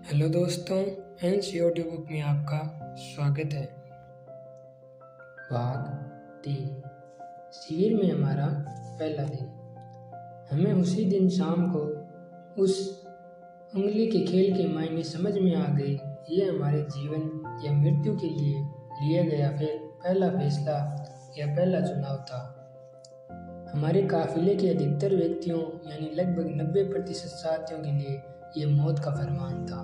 Hello दोस्तों, NC audio book में आपका स्वागत है। भाग 3। शिविर में हमारा पहला दिन। हमें उसी दिन शाम को उस उंगली के खेल के मायने समझ में आ गए। ये हमारे जीवन या मृत्यु के लिए लिया गया पहला फैसला या पहला चुनाव था। हमारे काफिले के अधिकतर व्यक्तियों यानी लगभग 90% साथियों के लिए ये मौत का फरमान था।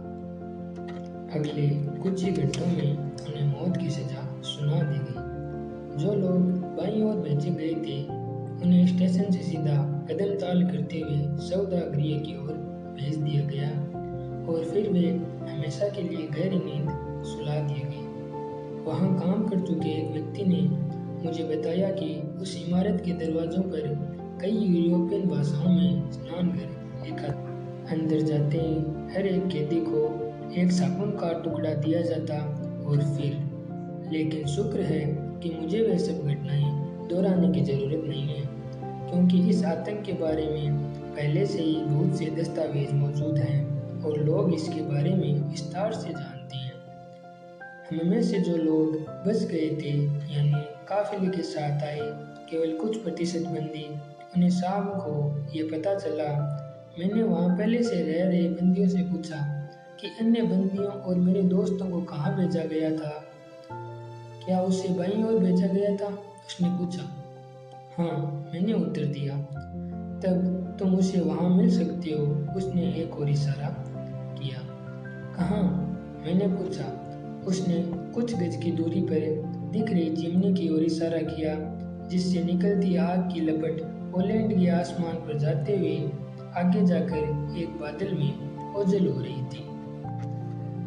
अगले कुछ ही घंटों में उन्हें मौत की सजा सुना दी गई। जो लोग बाईं ओर भेजे गए थे उन्हें स्टेशन से सीधा कदम ताल करते हुए सौदागृह की ओर भेज दिया गया और फिर वे हमेशा के लिए गहरी नींद सुला दिए गए। वहाँ काम कर चुके एक व्यक्ति ने मुझे बताया कि उस इमारत के दरवाजों पर कई यूरोपियन भाषाओं में स्नानघर लिखा था। अंदर जाते ही हर एक कैदी को एक साबुन का टुकड़ा दिया जाता और फिर। लेकिन शुक्र है कि मुझे वह सब घटनाएं दोहराने की जरूरत नहीं है, क्योंकि इस आतंक के बारे में पहले से ही बहुत से दस्तावेज मौजूद हैं और लोग इसके बारे में विस्तार से जानते हैं। हम में से जो लोग बच गए थे यानी काफिले के साथ आए केवल कुछ प्रतिशत बंदी, उन्हें शाम को ये पता चला। मैंने वहाँ पहले से रह रहे बंदियों से पूछा कि अन्य बंदियों और मेरे दोस्तों को कहाँ भेजा गया था। क्या उसे बाईं ओर भेजा गया था? उसने पूछा। हाँ, मैंने उत्तर दिया। तब तुम उसे वहाँ मिल सकते हो। उसने एक और इशारा किया। कहाँ? मैंने पूछा। उसने कुछ गज की दूरी पर दिख रही चिमनी की ओर इशारा किया, जिससे निकलती आग की लपट पोलैंड के आसमान पर जाते हुए आगे जाकर एक बादल में ओझल हो रही थी।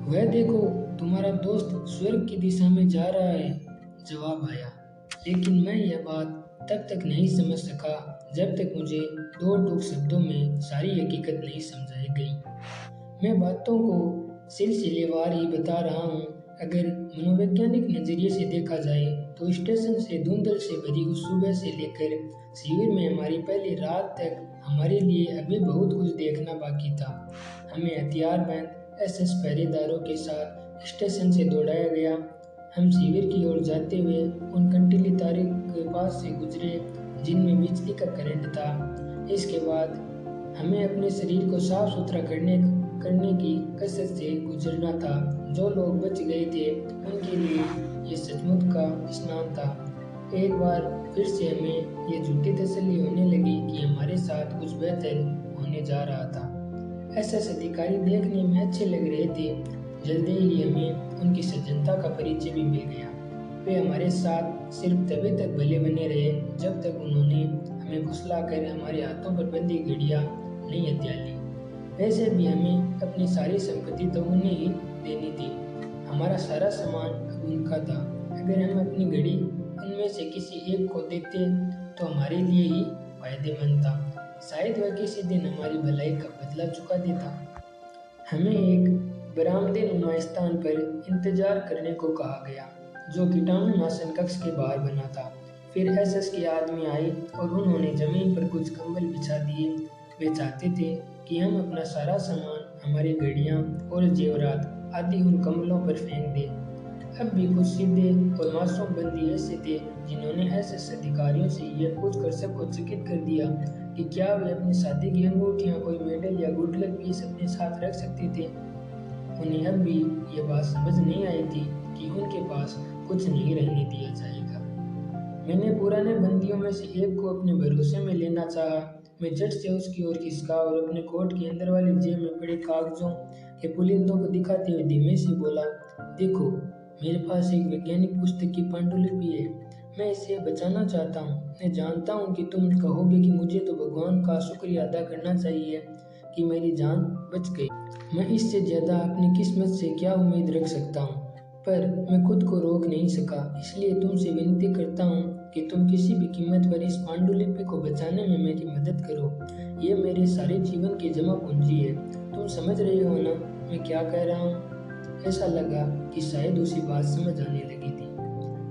वह देखो, तुम्हारा दोस्त स्वर्ग की दिशा में जा रहा है, जवाब आया। लेकिन मैं यह बात तब तक नहीं समझ सका जब तक मुझे दो टूक शब्दों में सारी हकीकत नहीं समझाई गई। मैं बातों को सिलसिलेवार ही बता रहा हूँ। अगर मनोवैज्ञानिक नजरिए से देखा जाए तो स्टेशन से धुंधल से भरी उस सुबह से लेकर शिविर में हमारी पहली रात तक हमारे लिए अभी बहुत कुछ देखना बाकी था। हमें हथियारबंद एसएस पहरेदारों के साथ स्टेशन से दौड़ाया गया। हम शिविर की ओर जाते हुए उन कंटीली तारों के पास से गुजरे जिनमें बिजली का करंट था। इसके बाद हमें अपने शरीर को साफ सुथरा करने की कसरत से गुजरना था। जो लोग बच गए थे उनके लिए ये सचमुच का स्नान था। एक बार फिर से हमें ये झूठी तसल्ली होने लगी कि हमारे साथ कुछ बेहतर होने जा रहा था। एसएस अधिकारी देखने में अच्छे लग रहे थे। जल्दी ही हमें उनकी सज्जनता का परिचय भी मिल गया। वे हमारे साथ सिर्फ तभी तक भले बने रहे जब तक उन्होंने हमें फुसलाकर हमारे हाथों पर बंदी घड़ियां नहीं हत्या ली। वैसे भी हमें अपनी सारी संपत्ति तो उन्हें ही देनी थी। हमारा सारा सामान अब उनका था। अगर हम अपनी घड़ी उनमें से किसी एक को देते तो हमारे लिए ही फायदेमंद था। शायद वह किसी दिन हमारी भलाई का बदला चुका देता। हमें एक बरामदे स्थान पर इंतजार करने को कहा गया, जो कीटाणुनाशन कक्ष के बाहर बना था। फिर एसएस के आदमी आए और उन्होंने जमीन पर कुछ कंबल बिछा दिए। वे चाहते थे कि हम अपना सारा सामान, हमारी घड़ियां और जेवरात आदि उन कंबलों पर फेंक दें। अब भी कुछ सीधे और मासूम बंदी ऐसे थे जिन्होंने एसएस अधिकारियों से यह पूछकर सबको चकित कर दिया कि क्या वे अपनी शादी की अंगूठियां, कोई मेडल या गुड लक पीस अपने साथ रख सकते थे। उन्हें अब भी ये बात समझ नहीं आई थी कि उनके पास कुछ नहीं रहने दिया जाएगा। मैंने पुराने बंदियों में से एक को अपने भरोसे में लेना चाहा। मैं झट से उसकी ओर खिसका और अपने कोट के अंदर वाली जेब में पड़े कागजों के पुलिंदों को दिखाते हुए धीमे से बोला, देखो, मेरे पास एक वैज्ञानिक पुस्तक की पांडुलिपि है। मैं इसे बचाना चाहता हूँ। मैं जानता हूँ कि तुम कहोगे कि मुझे तो भगवान का शुक्रिया अदा करना चाहिए कि मेरी जान बच गई। मैं इससे ज्यादा अपनी किस्मत से क्या उम्मीद रख सकता हूँ, पर मैं खुद को रोक नहीं सका। इसलिए तुमसे विनती करता हूँ कि तुम किसी भी कीमत पर इस पांडुलिपि को बचाने में मेरी मदद करो। ये मेरे सारे जीवन की जमा पूंजी है। तुम समझ रहे हो ना मैं क्या कह रहा हूँ? ऐसा लगा कि शायद उसी बात समझ आने लगी थी।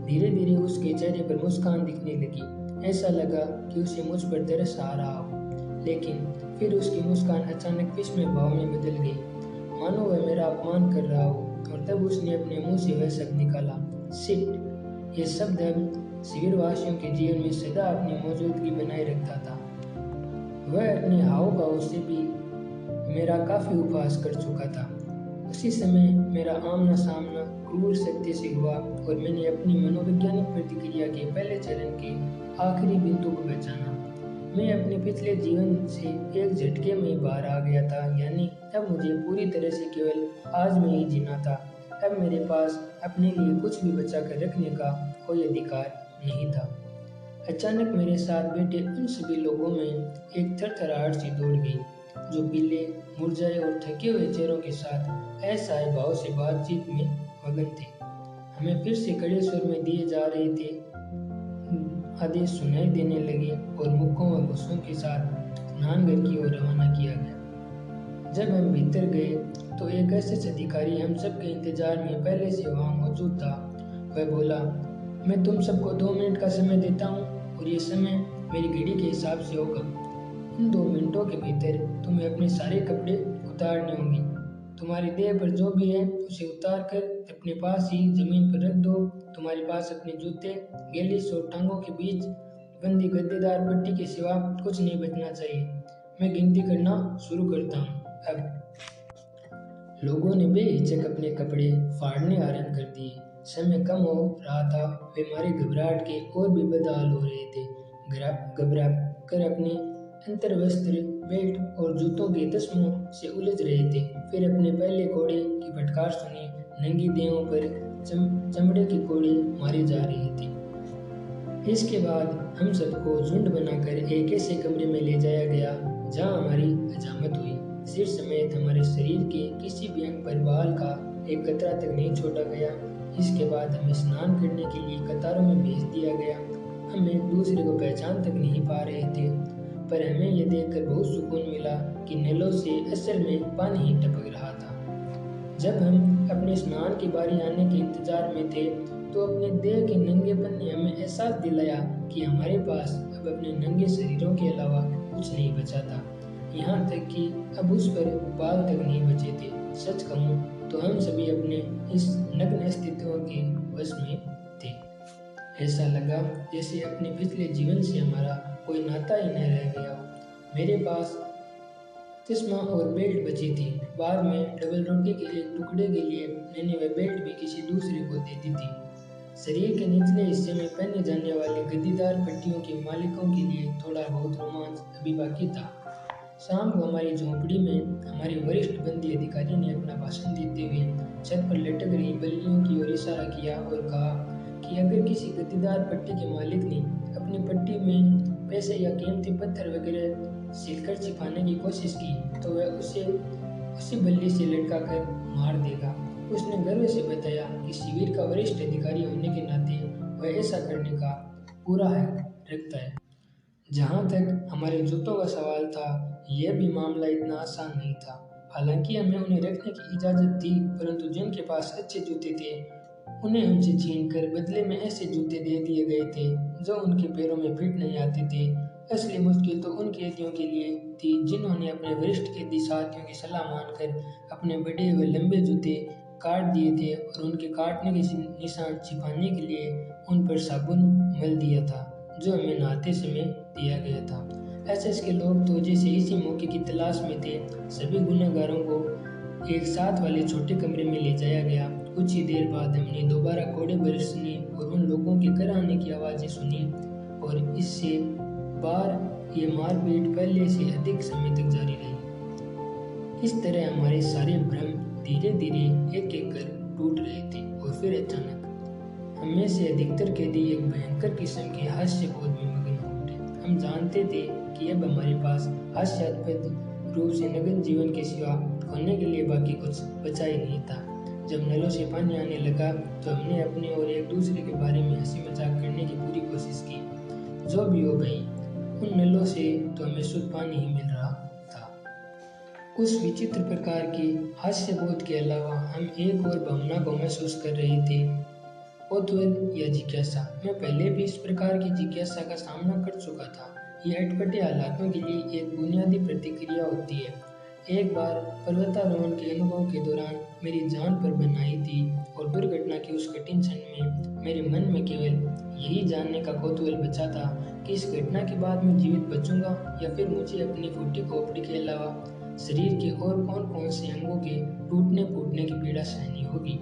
धीरे धीरे उसके चेहरे पर मुस्कान दिखने लगी। ऐसा लगा कि उसे मुझ पर तरस आ रहा हो, लेकिन फिर उसकी मुस्कान अचानक विस्मय भाव में बदल गई, मानो वह मेरा मेरा अपमान कर रहा हो। और तब उसने अपने मुंह से वह शब्द निकाला, शिट। यह शब्द अब शिविर वासियों के जीवन में सदा अपनी मौजूदगी बनाए रखता था। वह अपने हाव भाव से भी मेरा काफी उपहास कर चुका था। उसी समय मेरा आमना सामना क्रूर सत्य से हुआ और मैंने अपनी मनोवैज्ञानिक प्रतिक्रिया के पहले चरण के आखिरी बिंदु को पहचाना। मैं अपने पिछले जीवन से एक झटके में बाहर आ गया था, यानी अब मुझे पूरी तरह से केवल आज में ही जीना था। अब मेरे पास अपने लिए कुछ भी बचा कर रखने का कोई अधिकार नहीं था। अचानक मेरे साथ बैठे उन सभी लोगों में एक थरथराहट सी दौड़ गई, जो पीले, मुरझाए और थके हुए चेहरों के साथ असहाय भाव से बातचीत में मगन थे। हमें फिर से कड़े स्वर में दिए जा रहे थे आदेश सुनाई देने लगे और मुक्कों व घुसों के साथ स्नानघर की ओर रवाना किया गया। जब हम भीतर गए तो एक एसएच अधिकारी हम सबके इंतजार में पहले से वहां मौजूद था। वह बोला, मैं तुम सबको 2 मिनट का समय देता हूँ और ये समय मेरी घड़ी के हिसाब से होगा। इन 2 मिनटों के भीतर तुम्हें अपने सारे कपड़े उतारने होंगे। तुम्हारी देह पर जो भी है उसे उतार कर अपने पास ही जमीन पर रख दो। तुम्हारे पास अपने जूते, गेलिस और टांगों के बीच बंदी गद्देदार पट्टी के सिवा कुछ नहीं बचना चाहिए। मैं गिनती करना शुरू करता हूँ। अब लोगों ने बेहिचक अपने कपड़े फाड़ने आरंभ कर दिए। समय कम हो रहा था। वे मारे घबराहट के और भी बदहाल हो रहे थे। घबरा कर अपने अंतर्वस्त्र, बेल्ट और जूतों के तस्मों से उलझ रहे थे। फिर अपने पहले कोड़े की फटकार सुनी। नंगी देहों पर चमड़े के कोड़े मारे जा रहे थे। इसके बाद हम सबको झुंड बनाकर एक ऐसे कमरे में ले जाया गया जहां हमारी हजामत हुई। सिर समेत हमारे शरीर के किसी भी अंग पर बाल का एक कतरा तक नहीं छोड़ा गया। इसके बाद हमें स्नान करने के लिए कतारों में भेज दिया गया। हम एक दूसरे को पहचान तक नहीं पा रहे थे, पर हमें यह देखकर बहुत सुकून मिला कि नलों से असल में पानी ही टपक रहा था। जब हम अपने स्नान की बारी आने के इंतजार में थे तो अपने देह के नंगेपन ने हमें एहसास दिलाया कि हमारे पास अब अपने नंगे शरीरों के अलावा कुछ नहीं बचा था। यहाँ तक कि अब उस पर बाल तक नहीं बचे थे। सच कहूँ तो हम सभी अपने इस नग्न अस्तित्व के वश में थे। ऐसा लगा जैसे अपने पिछले जीवन से हमारा कोई नाता ही न रह गया हो। मेरे पास चश्मा और बेल्ट बची थी। बाद में डबल रोटी के एक टुकड़े के लिए मैंने वह बेल्ट भी किसी दूसरे को दे दी थी। शरीर के निचले हिस्से में पहने जाने वाले गद्दीदार पट्टियों के मालिकों के लिए थोड़ा बहुत रोमांच अभी बाकी था। शाम को हमारी झोंपड़ी में हमारे वरिष्ठ बंदी अधिकारी ने अपना भाषण देते हुए छत पर लटक रही बल्लियों की ओर इशारा किया और कहा कि अगर किसी गद्दीदार पट्टी के मालिक ने अपनी पट्टी में पैसे या कीमती पत्थर वगैरह सिलकर छिपाने की कोशिश की तो वह उसे उसी बल्ली से लटका कर मार देगा। उसने गर्व से बताया कि शिविर का वरिष्ठ अधिकारी होने के नाते वह ऐसा करने का पूरा हक रखता है। जहाँ तक हमारे जूतों का सवाल था, यह भी मामला इतना आसान नहीं था। हालांकि हमें उन्हें रखने की इजाज़त थी, परंतु जिनके पास अच्छे जूते थे उन्हें हमसे छीनकर बदले में ऐसे जूते दे दिए गए थे जो उनके पैरों में फिट नहीं आते थे। असली मुश्किल तो उन कैदियों के लिए थी जिन्होंने अपने वरिष्ठ कैदी साथियों की सलाह मानकर अपने बड़े व लंबे जूते काट दिए थे और उनके काटने के निशान छिपाने के लिए उन पर साबुन मल दिया था जो हमें नहाते समय दिया गया था। एसएस के लोग तो जैसे इसी मौके की तलाश में थे। सभी गुनहगारों को एक साथ वाले छोटे कमरे में ले जाया गया। कुछ ही देर बाद हमने दोबारा कोड़े बरसने और उन लोगों के घर आने की आवाज़ें सुनी और इससे बार ये मारपीट पहले से अधिक समय तक जारी रही। इस तरह हमारे सारे भ्रम धीरे धीरे एक एक कर टूट रहे थे और फिर अचानक हमें से अधिकतर कैदी एक भयंकर किस्म के हास्यबोध में मगन हो उठे। हम जानते थे कि अब हमारे पास हास्यास्पद रूप से नग्न जीवन के सिवा खोने के लिए बाकी कुछ बचा ही नहीं था। जब नलों से पानी आने लगा तो हमने अपने और एक दूसरे के बारे में हंसी मजाक करने की पूरी कोशिश की। जो भी हो गई, उन नलों से तो हमें शुद्ध पानी ही मिल रहा था। उस विचित्र प्रकार के हास्यबोध के अलावा हम एक और भावना को महसूस कर रहे थे, कौतूहल या जिज्ञासा। मैं पहले भी इस प्रकार की जिज्ञासा का सामना कर चुका था। ये अटपटे हालातों के लिए एक बुनियादी प्रतिक्रिया होती है। एक बार पर्वतारोहण के अनुभव के दौरान मेरी जान पर बन आई थी और दुर्घटना की उस कठिन क्षण में मेरे मन में केवल यही जानने का कौतूहल बचा था कि इस घटना के बाद मैं जीवित बचूंगा या फिर मुझे अपनी फूटी खोपड़ी के अलावा शरीर के और कौन कौन से अंगों के टूटने फूटने की पीड़ा सहनी होगी।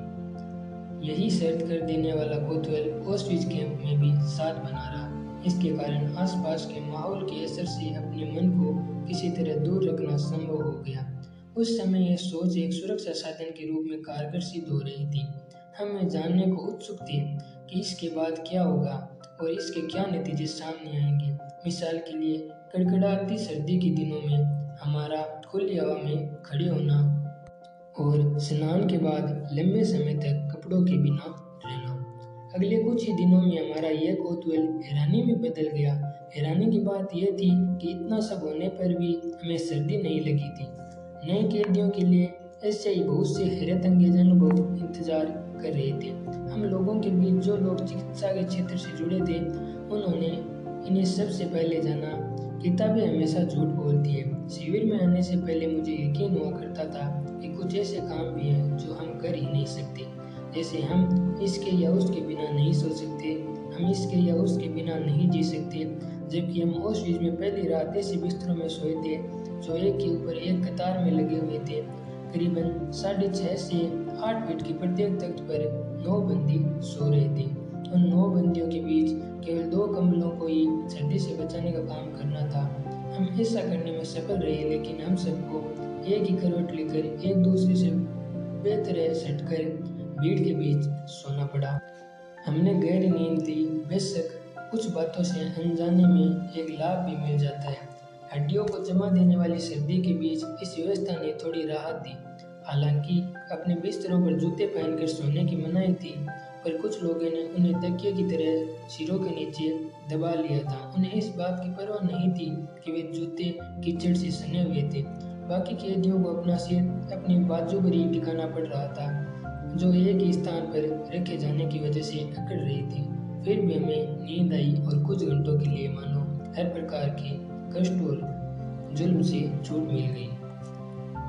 यही सर्द कर देने वाला कौतूहल ऑस्ट्रिच कैंप में भी साथ बना रहा। इसके कारण आसपास के माहौल के असर से अपने मन को किसी तरह दूर रखना संभव हो गया। उस समय यह सोच एक सुरक्षा साधन के रूप में कारगर सिद्ध हो रही थी। हम यह जानने को उत्सुक थे कि इसके बाद क्या होगा और इसके क्या नतीजे सामने आएंगे। मिसाल के लिए कड़कड़ाती सर्दी के दिनों में हमारा खुली हवा में खड़े होना और स्नान के बाद लंबे समय तक कपड़ों के बिना रहना। अगले कुछ ही दिनों में हमारा यह कौतूहल हैरानी में बदल गया। हैरानी की बात यह थी कि इतना सब होने पर भी हमें सर्दी नहीं लगी थी। नए कैदियों के लिए ऐसे ही बहुत से हैरत अंगेज अनुभव इंतजार कर रहे थे। हम लोगों के बीच जो लोग चिकित्सा के क्षेत्र से जुड़े थे उन्होंने इन्हें सबसे पहले जाना। किताबें हमेशा झूठ बोलती है। शिविर में आने से पहले मुझे यकीन हुआ करता था कि कुछ ऐसे काम भी हैं जो हम कर ही नहीं सकते, जैसे हम इसके या उसके बिना नहीं सो सकते, हम इसके या उसके बिना नहीं जी सकते। जबकि हम ऑस्ट्रिच में पहली रात ऐसे बिस्तरों में सोए थे जो एक के ऊपर एक कतार में लगे हुए थे। करीबन 6.5 से 8 फीट के प्रत्येक तख्त पर 9 बंदी सो रहे थे। उन 9 बंदियों के बीच केवल 2 कंबलों को ही सर्दी से बचाने का काम करना था। हम ऐसा करने में सफल रहे, लेकिन हम सबको एक ही करवट लेकर एक दूसरे से बेहतर सटकर भीड़ के बीच सोना पड़ा। हमने गहरी नींद ली। बेशक कुछ बातों से अनजाने में एक लाभ भी मिल जाता है। हड्डियों को जमा देने वाली सर्दी के बीच इस व्यवस्था ने थोड़ी राहत दी। हालांकि अपने बिस्तरों पर जूते पहनकर सोने की मनाही थी, पर कुछ लोगों ने उन्हें तकिए की तरह सिरों के नीचे दबा लिया था। उन्हें इस बात की परवाह नहीं थी कि वे जूते कीचड़ से सने हुए थे। बाकी कैदियों को अपना सिर अपनी बाजू पर ही टिकाना पड़ रहा था, जो एक ही स्थान पर रखे जाने की वजह से अकड़ रही थी। फिर भी हमें नींद आई और कुछ घंटों के लिए मानो हर प्रकार के कष्ट और जुल्म से छूट मिल गई।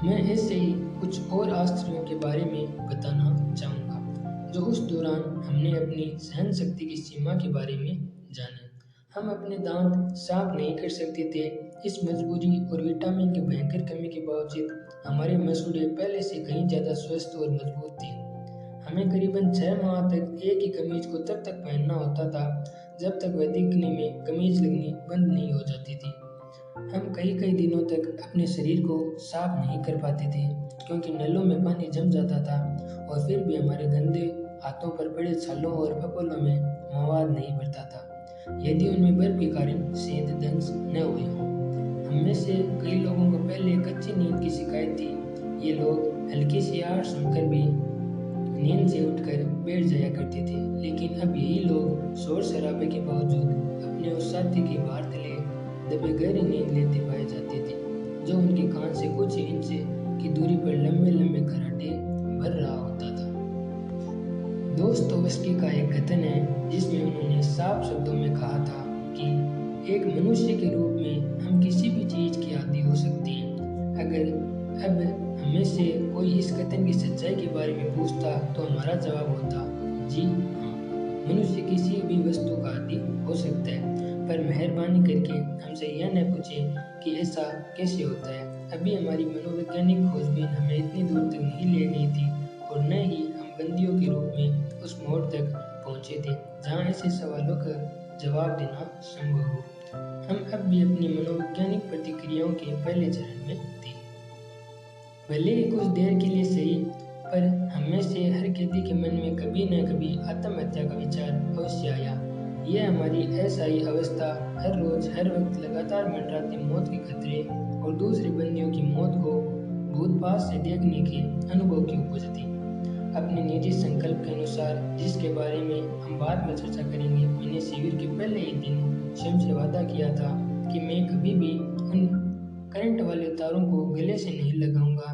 मैं ऐसे ही कुछ और आश्चर्यों के बारे में बताना चाहूँगा जो उस दौरान हमने अपनी सहन शक्ति की सीमा के बारे में जाने। हम अपने दांत साफ नहीं कर सकते थे। इस मजबूरी और विटामिन की भयंकर कमी के बावजूद हमारे मसूड़े पहले से कहीं ज़्यादा स्वस्थ और मजबूत थे। हमें करीबन 6 माह तक एक ही कमीज को तब तक पहनना होता था जब तक वह दिखने में कमीज लगनी बंद नहीं हो जाती थी। हम कई कई दिनों तक अपने शरीर को साफ नहीं कर पाते थे क्योंकि नलों में पानी जम जाता था और फिर भी हमारे गंदे हाथों पर पड़े छालों और फफोलों में मवाद नहीं भरता था, यदि उनमें बर्फ के कारण सेंध दंश न हुए हों। हम में से कई लोगों को पहले कच्ची नींद की शिकायत थी। ये लोग हल्की सी आहट सुनकर भी नींद से उठकर बैठ जाया करते थे, लेकिन अब यही लोग शोर शराबे के बावजूद अपने उस साथी के बाहर तले दबे गहरी नींद लेते पाए जाते थे, जो उनके कान से कुछ इंच की दूरी पर लंबे लंबे खर्राटे भर रहा होता था। दोस्तोवस्की का एक कथन है जिसमें उन्होंने साफ शब्दों में कहा था कि एक मनुष्य के रूप में हम किसी भी चीज के आदी हो सकते हैं। अगर अब हमें से कोई इस कथन की सच्चाई के बारे में पूछता तो हमारा जवाब होता जी हाँ, मनुष्य किसी भी वस्तु का आदी हो सकता है, पर मेहरबानी करके हमसे यह न पूछें कि ऐसा कैसे होता है। अभी हमारी मनोवैज्ञानिक खोजबीन हमें इतनी दूर तक नहीं ले गई थी और न ही हम बंदियों के रूप में उस मोड़ तक पहुंचे थे जहां ऐसे सवालों का जवाब देना संभव हो। हम अब भी अपनी मनोवैज्ञानिक प्रतिक्रियाओं के पहले चरण में थे। भले ही कुछ देर के लिए सही, पर हमें से हर कैदी के मन में कभी न कभी आत्महत्या का विचार अवश्य आया। यह हमारी अस्थायी अवस्था हर रोज हर वक्त लगातार मंडराती मौत के खतरे और दूसरे बंदियों की मौत को बहुत पास से देखने के अनुभव की उपज थी। अपने निजी संकल्प के अनुसार, जिसके बारे में हम बाद में चर्चा करेंगे, मैंने शिविर के पहले ही दिन स्वयं से वादा किया था कि मैं कभी भी उन करंट वाले तारों को गले से नहीं लगाऊंगा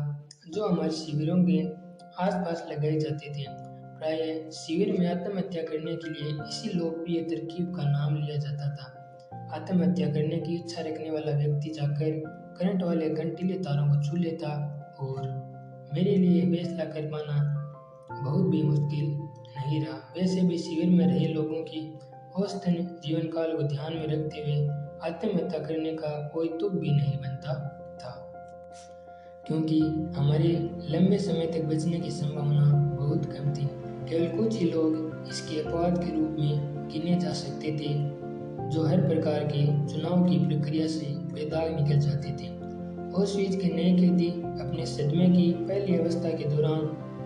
जो हमारे शिविरों के आसपास लगाए जाते थे। प्रायः शिविर में आत्महत्या करने के लिए इसी लोकप्रिय तरकीब का नाम लिया जाता था। आत्महत्या करने की इच्छा रखने वाला व्यक्ति जाकर करंट वाले कंटीले तारों को छू लेता और मेरे लिए फैसला कर पाना बहुत भी मुश्किल नहीं रहा। वैसे भी शिविर में रहे लोगों की औसतन जीवन काल को ध्यान में रखते हुए आत्महत्या करने का कोई तुक भी नहीं बनता था, क्योंकि हमारे लंबे समय तक बचने की संभावना बहुत कम थी। केवल कुछ ही लोग इसके अपवाद के रूप में गिने जा सकते थे, जो हर प्रकार के चुनाव की प्रक्रिया से बेदाग निकल जाते थे। ऑस्विट्ज़ के नए कैदी अपने सदमे की पहली अवस्था के दौरान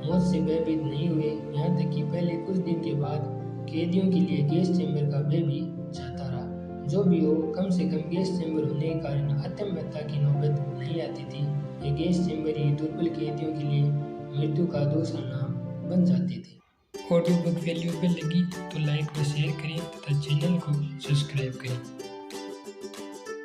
मौत से भयभीत नहीं हुए, यहाँ तक कि पहले कुछ दिन के बाद कैदियों के लिए गैस चैम्बर का भय भी जाता रहा। जो भी हो, कम से कम गैस चैम्बर होने के कारण आत्महत्या की नौबत नहीं आती थी। ये गैस चैम्बर ही दुर्बल कैदियों के लिए मृत्यु का दूसरा नाम बन जाते थे। ऑडियो बुक वैल्यूएबल लगी तो लाइक व शेयर करें तथा चैनल को सब्सक्राइब करें।